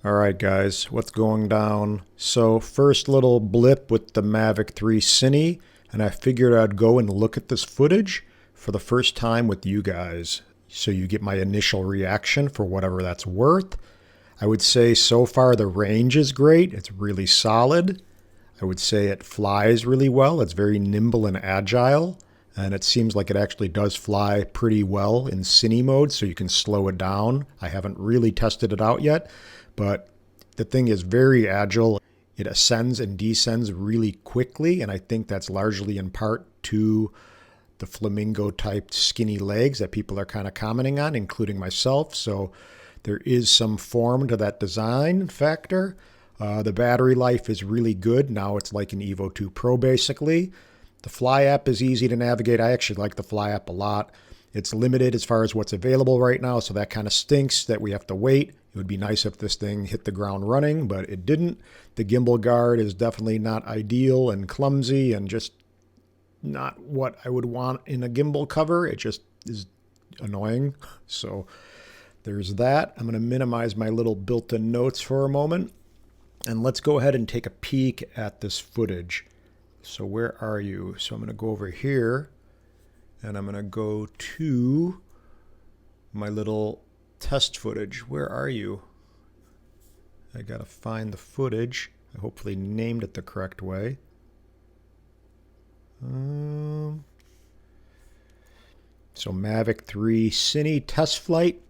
Alright guys, what's going down? So first little blip with the Mavic 3 Cine, and I figured I'd go and look at this footage for the first time with you guys, so you get my initial reaction for whatever that's worth. I would say so far the range is great, it's really solid. I would say it flies really well, it's very nimble and agile, and it seems like it actually does fly pretty well in Cine mode, so you can slow it down. I haven't really tested it out yet, but the thing is very agile. It ascends and descends really quickly, and I think that's largely in part to the flamingo type skinny legs that people are kind of commenting on, including myself. So there is some form to that design factor. The battery life is really good. Now it's like an Evo 2 Pro basically. The Fly app is easy to navigate. I actually like the Fly app a lot. It's limited as far as what's available right now, so that kind of stinks that we have to wait. It would be nice if this thing hit the ground running, but it didn't. The gimbal guard is definitely not ideal and clumsy and just not what I would want in a gimbal cover. It just is annoying. So there's that. I'm going to minimize my little built-in notes for a moment. And let's go ahead and take a peek at this footage. So where are you? So I'm going to go over here. And I'm going to go to my little test footage. Where are you? I got to find the footage. I hopefully named it the correct way. So Mavic 3 Cine test flight.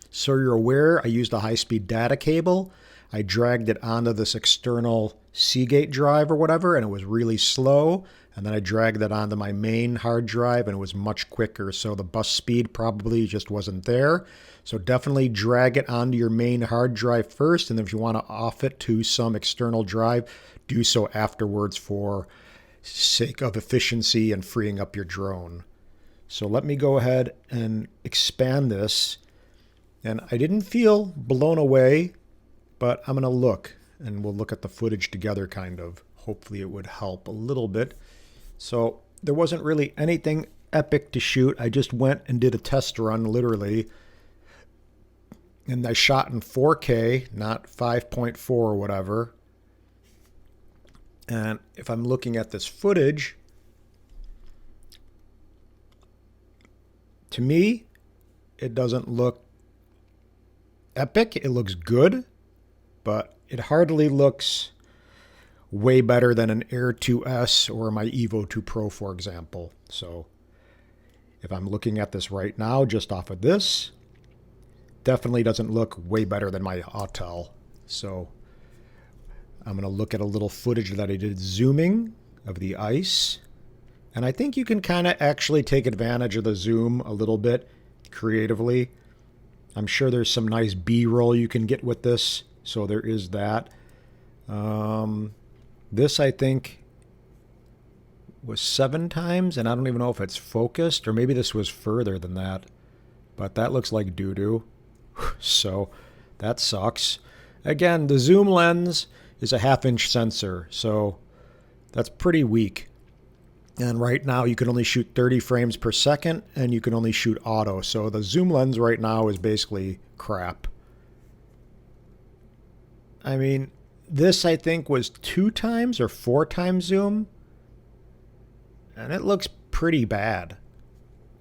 So you're aware, I used a high-speed data cable. I dragged it onto this external Seagate drive or whatever, and it was really slow. And then I dragged that onto my main hard drive, and it was much quicker. So the bus speed probably just wasn't there. So definitely drag it onto your main hard drive first. And if you want to off it to some external drive, do so afterwards for sake of efficiency and freeing up your drone. So let me go ahead and expand this. And I didn't feel blown away, but I'm going to look, and we'll look at the footage together kind of. Hopefully it would help a little bit. So there wasn't really anything epic to shoot. I just went and did a test run, literally. And I shot in 4K, not 5.4 or whatever. And if I'm looking at this footage, to me, it doesn't look epic. It looks good, but it hardly looks way better than an Air 2S or my Evo 2 Pro, for example. So if I'm looking at this right now, just off of this, definitely doesn't look way better than my Atort. So I'm going to look at a little footage that I did zooming of the ice. And I think you can kind of actually take advantage of the zoom a little bit creatively. I'm sure there's some nice B-roll you can get with this. So there is that. This, I think, was 7 times, and I don't even know if it's focused, or maybe this was further than that. But that looks like doo-doo. So that sucks. Again, the zoom lens is a 1/2-inch sensor, so that's pretty weak. And right now you can only shoot 30 frames per second, and you can only shoot auto. So the zoom lens right now is basically crap. I mean, this I think was 2 times or 4 times zoom. And it looks pretty bad,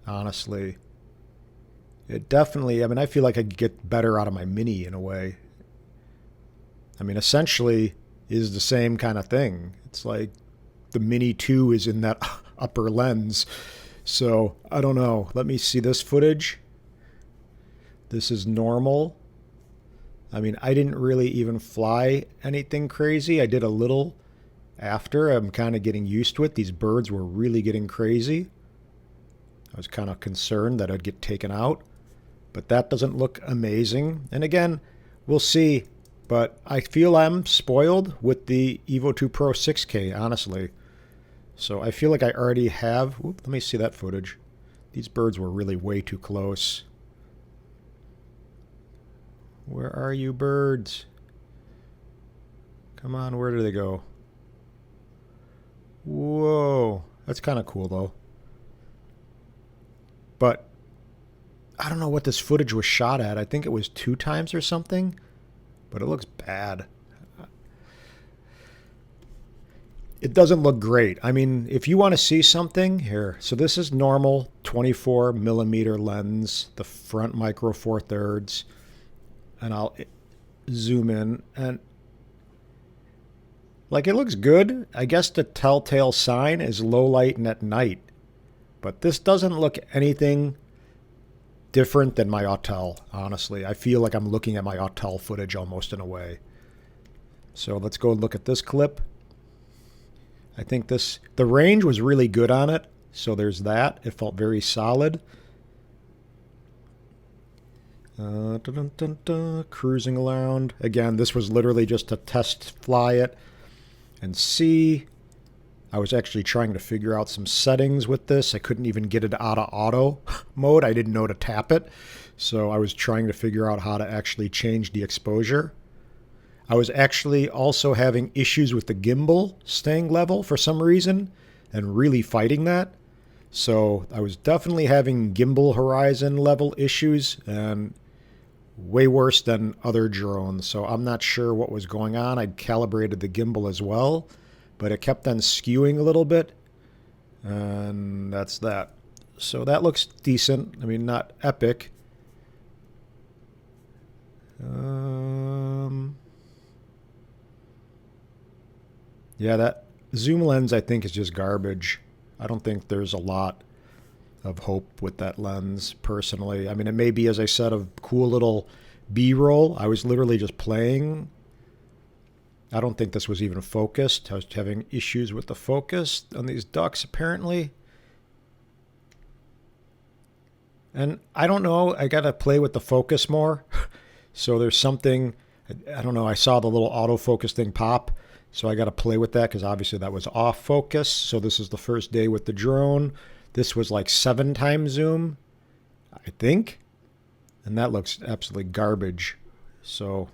honestly. It definitely, I mean, I feel like I could get better out of my Mini in a way. I mean, essentially is the same kind of thing. It's like the Mini 2 is in that upper lens. So I don't know. Let me see this footage. This is normal. I mean, I didn't really even fly anything crazy. I did a little after. I'm kind of getting used to it. These birds were really getting crazy. I was kind of concerned that I'd get taken out. But that doesn't look amazing. And again, we'll see. But I feel I'm spoiled with the Evo 2 Pro 6K, honestly. So I feel like I already have... Whoop, let me see that footage. These birds were really way too close. Where are you, birds? Come on, where do they go? Whoa. That's kind of cool, though. But I don't know what this footage was shot at. I think it was 2 times or something. but it looks bad. It doesn't look great. I mean, if you want to see something here, so this is normal 24 millimeter lens, the front micro four thirds, and I'll zoom in, and like, it looks good. I guess the telltale sign is low light and at night, but this doesn't look anything different than my Atort, honestly. I feel like I'm looking at my Atort footage almost in a way. So let's go look at this clip. I think the range was really good on it, so there's that. It felt very solid. Dun, dun, dun, dun, cruising around. Again, this was literally just to test fly it and see. I was actually trying to figure out some settings with this. I couldn't even get it out of auto mode. I didn't know to tap it. So I was trying to figure out how to actually change the exposure. I was actually also having issues with the gimbal staying level for some reason and really fighting that. So I was definitely having gimbal horizon level issues and way worse than other drones. So I'm not sure what was going on. I'd calibrated the gimbal as well, but it kept on skewing a little bit. And that's that. So that looks decent. I mean, not epic. Yeah, that zoom lens I think is just garbage. I don't think there's a lot of hope with that lens, personally. I mean, it may be, as I said, a cool little B-roll. I was literally just playing. I don't think this was even focused. I was having issues with the focus on these ducks, apparently. And I don't know. I got to play with the focus more. So there's something, I don't know. I saw the little autofocus thing pop. So I got to play with that because obviously that was off focus. So this is the first day with the drone. This was like 7 times zoom, I think. And that looks absolutely garbage. So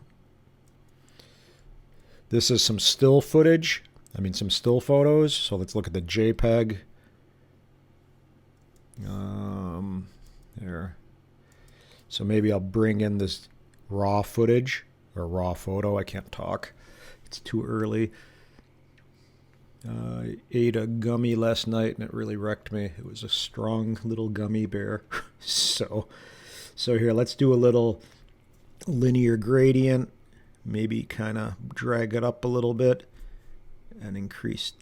this is some still footage. I mean, some still photos. So let's look at the JPEG. There. So maybe I'll bring in this raw footage or raw photo. I can't talk. It's too early. I ate a gummy last night and it really wrecked me. It was a strong little gummy bear. So here, let's do a little linear gradient. Maybe kind of drag it up a little bit and increase.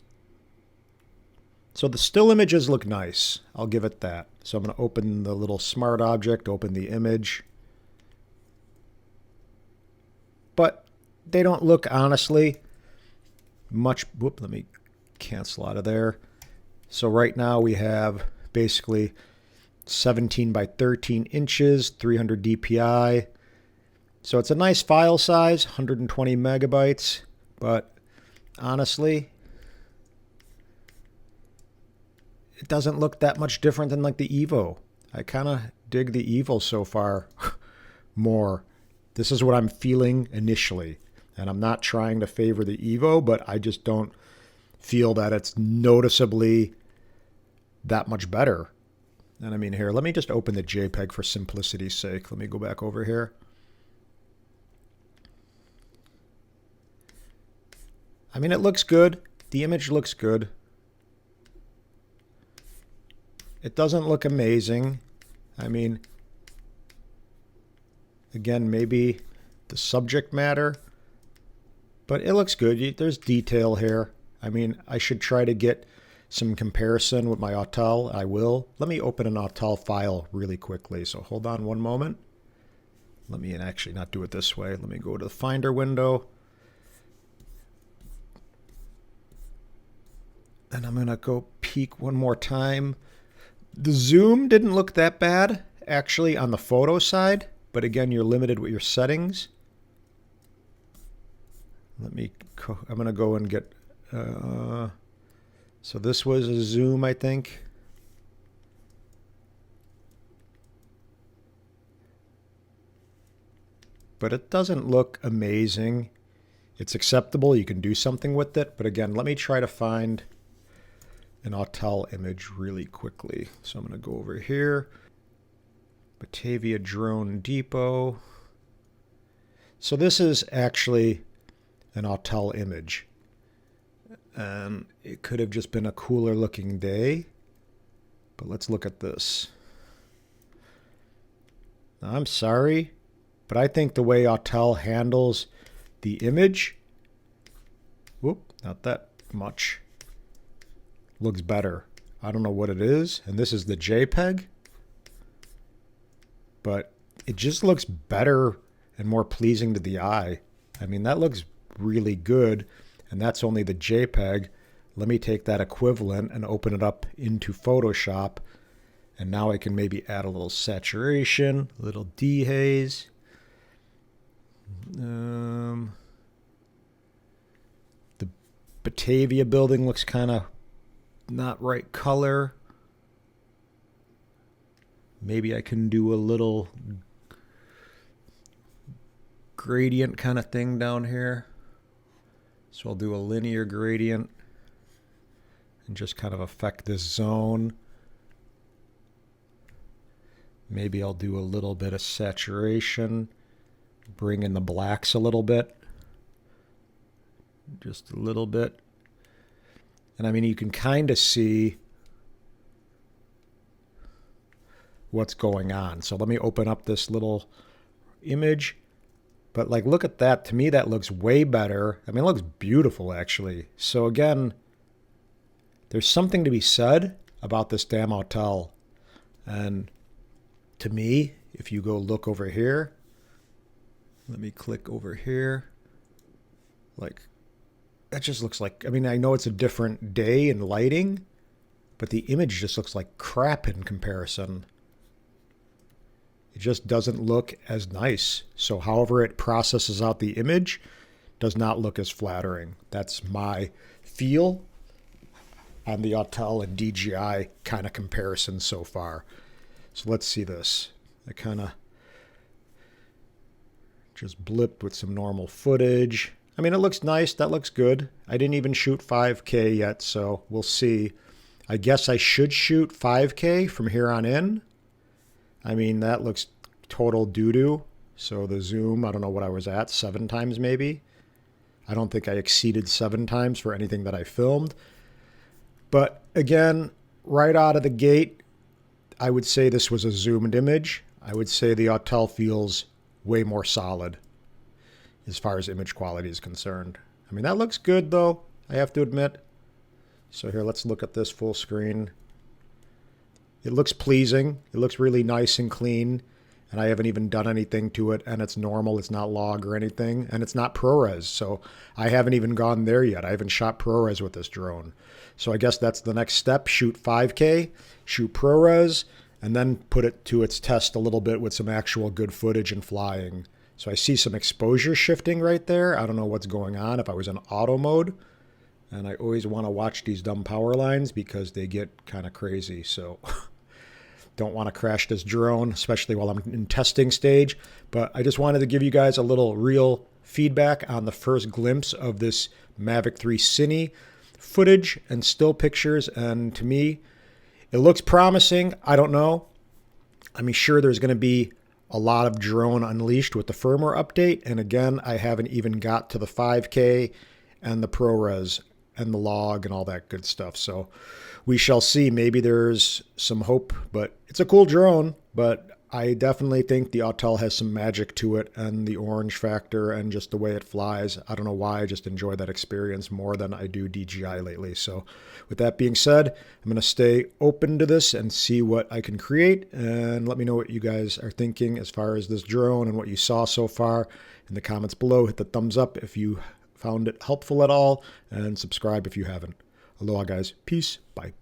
So the still images look nice. I'll give it that. So I'm going to open the little smart object, open the image. But they don't look, honestly, much. Whoop, let me cancel out of there. So right now we have basically 17 by 13 inches, 300 DPI. So it's a nice file size, 120 megabytes. But honestly, it doesn't look that much different than like the Evo. I kind of dig the Evo so far more. This is what I'm feeling initially. And I'm not trying to favor the Evo, but I just don't feel that it's noticeably that much better. And I mean, here, let me just open the JPEG for simplicity's sake. Let me go back over here. I mean, it looks good. The image looks good. It doesn't look amazing. I mean, again, maybe the subject matter, but it looks good. There's detail here. I mean, I should try to get some comparison with my Atort. I will. Let me open an Atort file really quickly. So hold on one moment. Let me actually not do it this way. Let me go to the Finder window. And I'm going to go peek one more time. The zoom didn't look that bad, actually, on the photo side. But again, you're limited with your settings. I'm going to go and get, so this was a zoom, I think. But it doesn't look amazing. It's acceptable. You can do something with it. But again, let me try to find an Atort image really quickly. So I'm going to go over here. Batavia Drone Depot. So this is actually an Atort image. And it could have just been a cooler looking day. But let's look at this. Now, I'm sorry, but I think the way Atort handles the image, whoop, not that much, looks better. I don't know what it is, and this is the JPEG, but it just looks better and more pleasing to the eye. I mean, that looks really good, and that's only the JPEG. Let me take that equivalent and open it up into Photoshop, and now I can maybe add a little saturation, a little dehaze. The Batavia building looks kind of not right color. Maybe I can do a little gradient kind of thing down here. So I'll do a linear gradient and just kind of affect this zone. Maybe I'll do a little bit of saturation, bring in the blacks a little bit. Just a little bit. And I mean, you can kind of see what's going on. So let me open up this little image. But like, look at that. To me, that looks way better. I mean, it looks beautiful, actually. So again, there's something to be said about this damn hotel. And to me, if you go look over here, let me click over here. Like, that just looks like, I mean, I know it's a different day and lighting, but the image just looks like crap in comparison. It just doesn't look as nice. So however it processes out the image does not look as flattering. That's my feel on the Atort and DJI kind of comparison so far. So let's see this. I kind of just blipped with some normal footage. I mean, it looks nice. That looks good. I didn't even shoot 5K yet, so we'll see. I guess I should shoot 5K from here on in. I mean, that looks total doo-doo. So the zoom, I don't know what I was at, 7 times maybe. I don't think I exceeded 7 times for anything that I filmed. But again, right out of the gate, I would say this was a zoomed image. I would say the Atort feels way more solid as far as image quality is concerned. I mean, that looks good though, I have to admit. So here, let's look at this full screen. It looks pleasing. It looks really nice and clean. And I haven't even done anything to it. And it's normal. It's not log or anything. And it's not ProRes. So I haven't even gone there yet. I haven't shot ProRes with this drone. So I guess that's the next step. Shoot 5K, shoot ProRes, and then put it to its test a little bit with some actual good footage and flying. So I see some exposure shifting right there. I don't know what's going on if I was in auto mode. And I always want to watch these dumb power lines because they get kind of crazy. So don't want to crash this drone, especially while I'm in testing stage. But I just wanted to give you guys a little real feedback on the first glimpse of this Mavic 3 Cine footage and still pictures. And to me, it looks promising. I don't know. I mean, sure, there's going to be a lot of drone unleashed with the firmware update. And again, I haven't even got to the 5K and the ProRes and the log and all that good stuff. So we shall see. Maybe there's some hope, but it's a cool drone. But I definitely think the Atort has some magic to it, and the orange factor and just the way it flies. I don't know why, I just enjoy that experience more than I do DJI lately. So with that being said, I'm going to stay open to this and see what I can create, and let me know what you guys are thinking as far as this drone and what you saw so far in the comments below. Hit the thumbs up if you found it helpful at all, and subscribe if you haven't. Aloha guys. Peace. Bye.